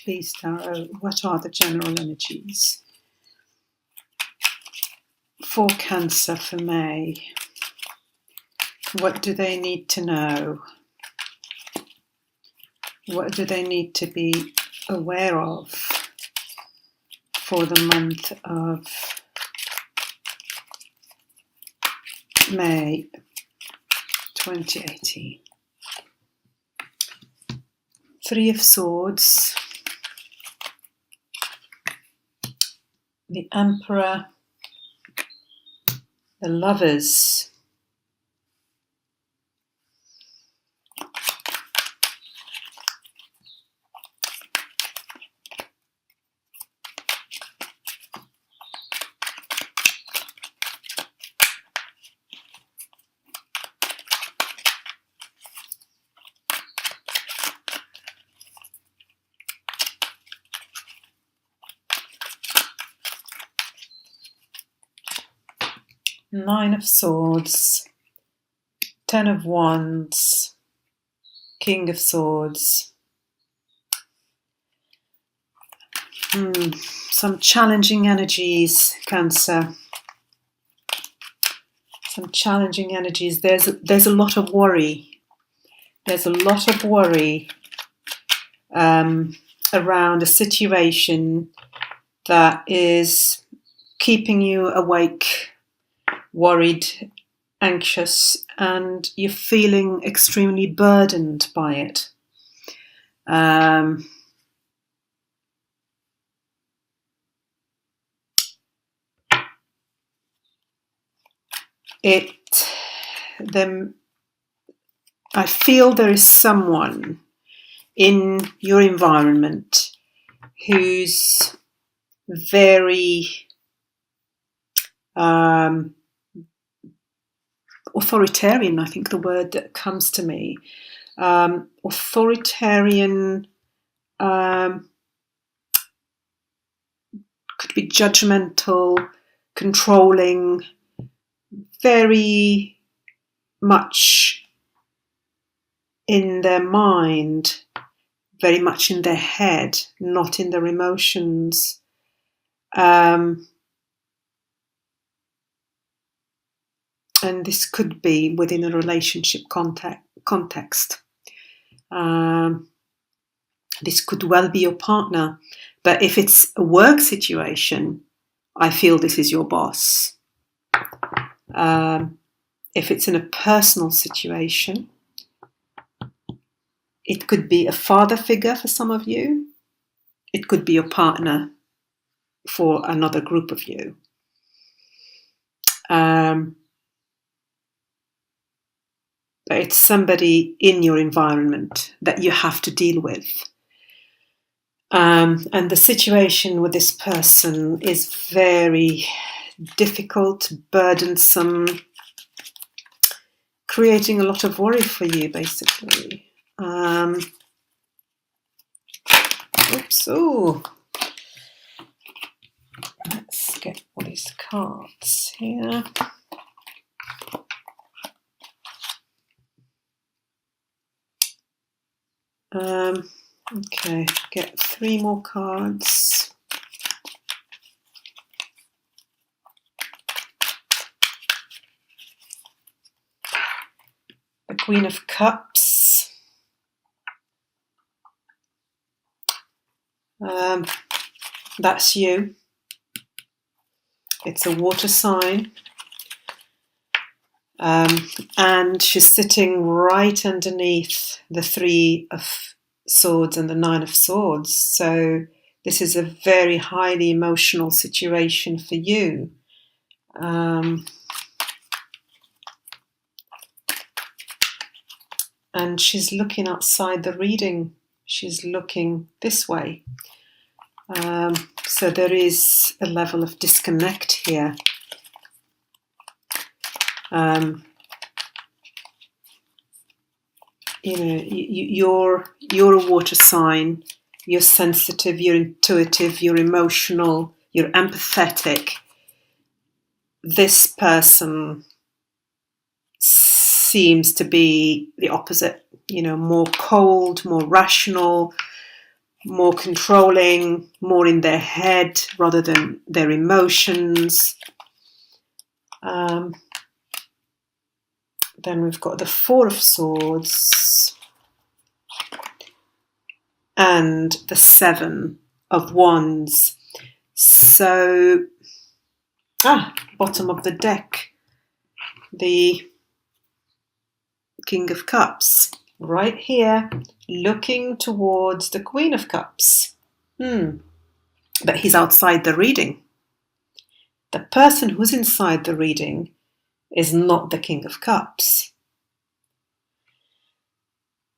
Please, Tarot, what are the general energies for Cancer for May? What do they need to know? What do they need to be aware of for the month of May 2018? Three of Swords, the Emperor, the Lovers, Nine of Swords, Ten of Wands, King of Swords. Some challenging energies, Cancer. Some challenging energies. There's a lot of worry. There's a lot of worry around a situation that is keeping you awake, worried, anxious, and you're feeling extremely burdened by it. I feel there is someone in your environment who's very authoritarian, I think the word that comes to me. Authoritarian, could be judgmental, controlling, very much in their mind, very much in their head, not in their emotions. And this could be within a relationship context. This could well be your partner, but if it's a work situation, I feel this is your boss. If it's in a personal situation, it could be a father figure for some of you. It could be your partner for another group of you. It's somebody in your environment that you have to deal with. And the situation with this person is very difficult, burdensome, creating a lot of worry for you, basically. Let's get all these cards here. Okay, get 3 more cards. The Queen of Cups. That's you. It's a water sign. And she's sitting right underneath the 3 of Swords and the 9 of Swords. So this is a very highly emotional situation for you. And she's looking outside the reading. She's looking this way. So there is a level of disconnect here. You're a water sign. You're sensitive, you're intuitive, you're emotional, you're empathetic. This person seems to be the opposite, more cold, more rational, more controlling, more in their head rather than their emotions. Then we've got the Four of Swords and the Seven of Wands. So, bottom of the deck, the King of Cups, right here, looking towards the Queen of Cups. But he's outside the reading. The person who's inside the reading is not the King of Cups.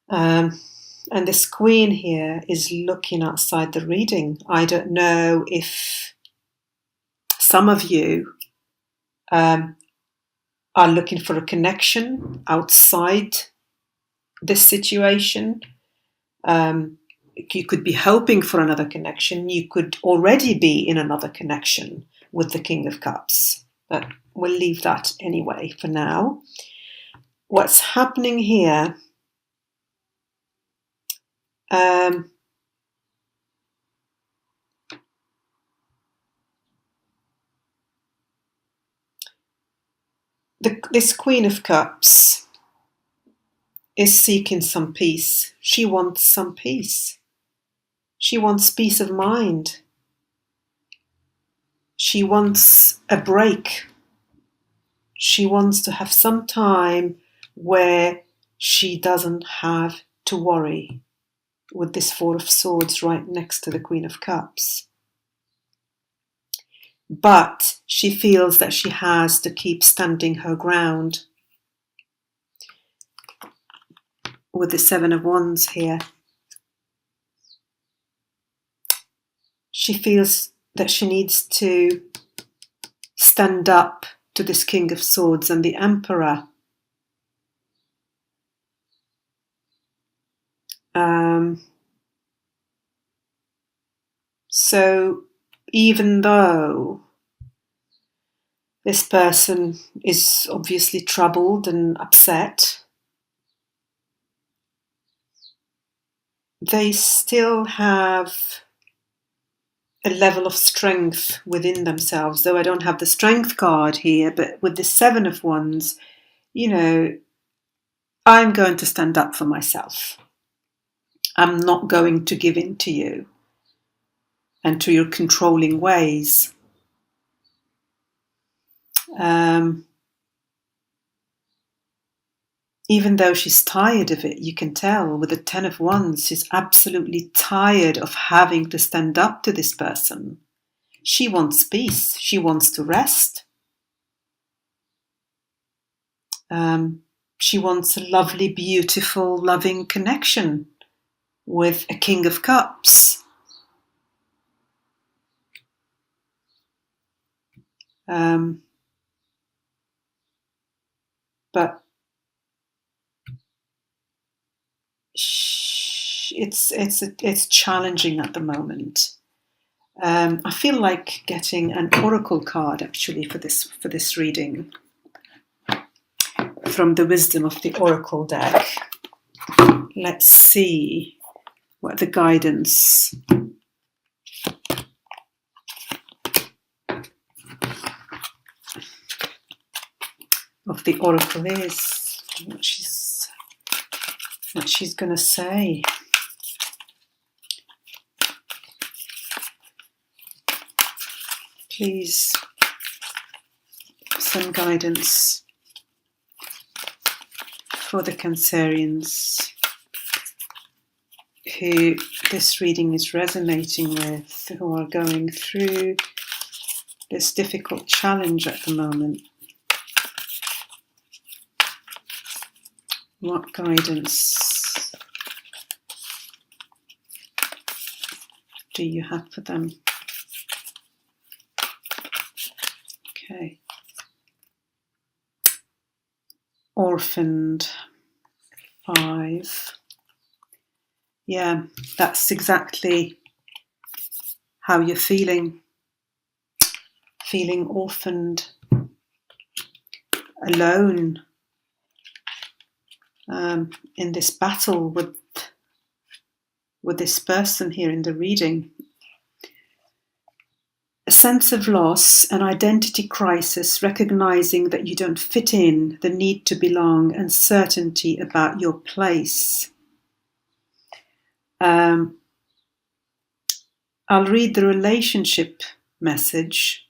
And this Queen here is looking outside the reading. I don't know if some of you are looking for a connection outside this situation. You could be hoping for another connection. You could already be in another connection with the King of Cups. But we'll leave that anyway for now. What's happening here? This Queen of Cups is seeking some peace. She wants some peace. She wants peace of mind. She wants a break. She wants to have some time where she doesn't have to worry, with this Four of Swords right next to the Queen of Cups. But she feels that she has to keep standing her ground with the Seven of Wands here. She feels that she needs to stand up to this King of Swords and the Emperor. So even though this person is obviously troubled and upset, they still have a level of strength within themselves. Though I don't have the Strength card here, but with the Seven of Wands, I'm going to stand up for myself. I'm not going to give in to you and to your controlling ways. Even though she's tired of it, you can tell with the Ten of Wands, she's absolutely tired of having to stand up to this person. She wants peace. She wants to rest. She wants a lovely, beautiful, loving connection with a King of Cups. But it's challenging at the moment. I feel like getting an oracle card actually for this reading from the Wisdom of the Oracle deck. Let's see what the guidance of the Oracle is, what she's going to say. Please, some guidance for the Cancerians who this reading is resonating with, who are going through this difficult challenge at the moment. What guidance do you have for them? Okay. Orphaned, 5. Yeah, that's exactly how you're feeling. Feeling orphaned, alone, in this battle with with this person here in the reading. A sense of loss, an identity crisis, recognizing that you don't fit in, the need to belong, uncertainty about your place. I'll read the relationship message.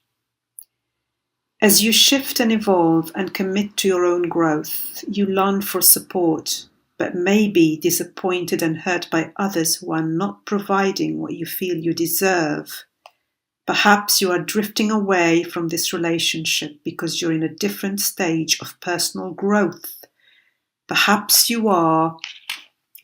As you shift and evolve and commit to your own growth, you long for support, but may be disappointed and hurt by others who are not providing what you feel you deserve. Perhaps you are drifting away from this relationship because you're in a different stage of personal growth. Perhaps you are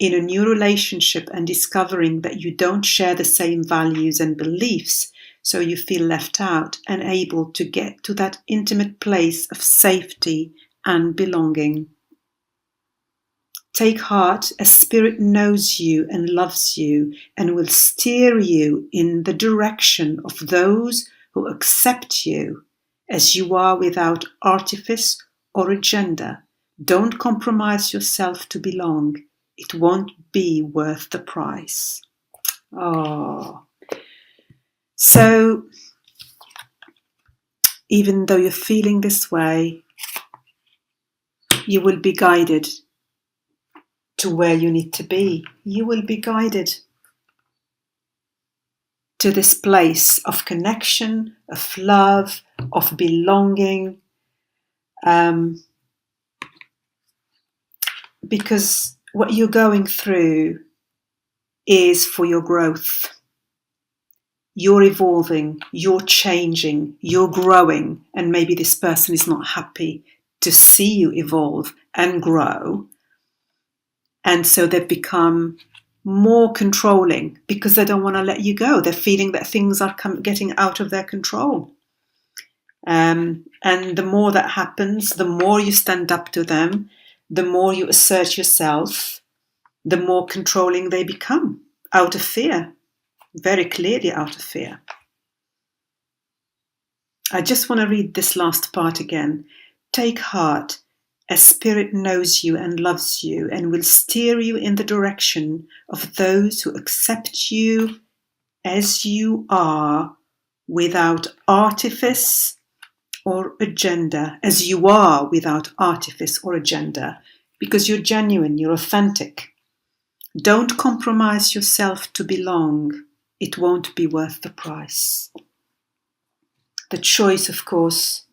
in a new relationship and discovering that you don't share the same values and beliefs, so you feel left out and able to get to that intimate place of safety and belonging. Take heart, as Spirit knows you and loves you and will steer you in the direction of those who accept you as you are without artifice or agenda. Don't compromise yourself to belong. It won't be worth the price. Oh. So, even though you're feeling this way, you will be guided to where you need to be. You will be guided to this place of connection, of love, of belonging, because what you're going through is for your growth. You're evolving, you're changing, you're growing, and maybe this person is not happy to see you evolve and grow. And so they've become more controlling because they don't want to let you go. They're feeling that things are getting out of their control. And the more that happens, the more you stand up to them, the more you assert yourself, the more controlling they become, out of fear, very clearly out of fear. I just want to read this last part again. Take heart, as Spirit knows you and loves you and will steer you in the direction of those who accept you as you are without artifice or agenda, as you are without artifice or agenda, because you're genuine, you're authentic. Don't compromise yourself to belong. It won't be worth the price. The choice, of course,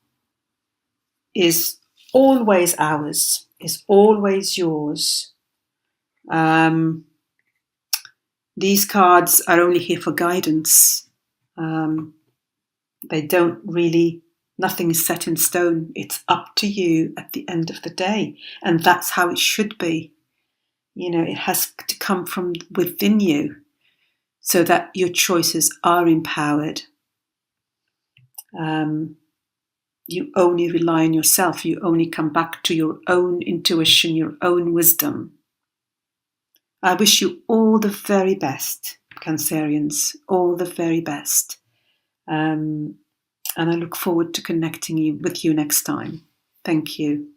is always ours, is always yours. These cards are only here for guidance. They don't really, nothing is set in stone. It's up to you at the end of the day. And that's how it should be. You know, it has to come from within you so that your choices are empowered. You only rely on yourself. You only come back to your own intuition, your own wisdom. I wish you all the very best, Cancerians, all the very best. And I look forward to connecting with you next time. Thank you.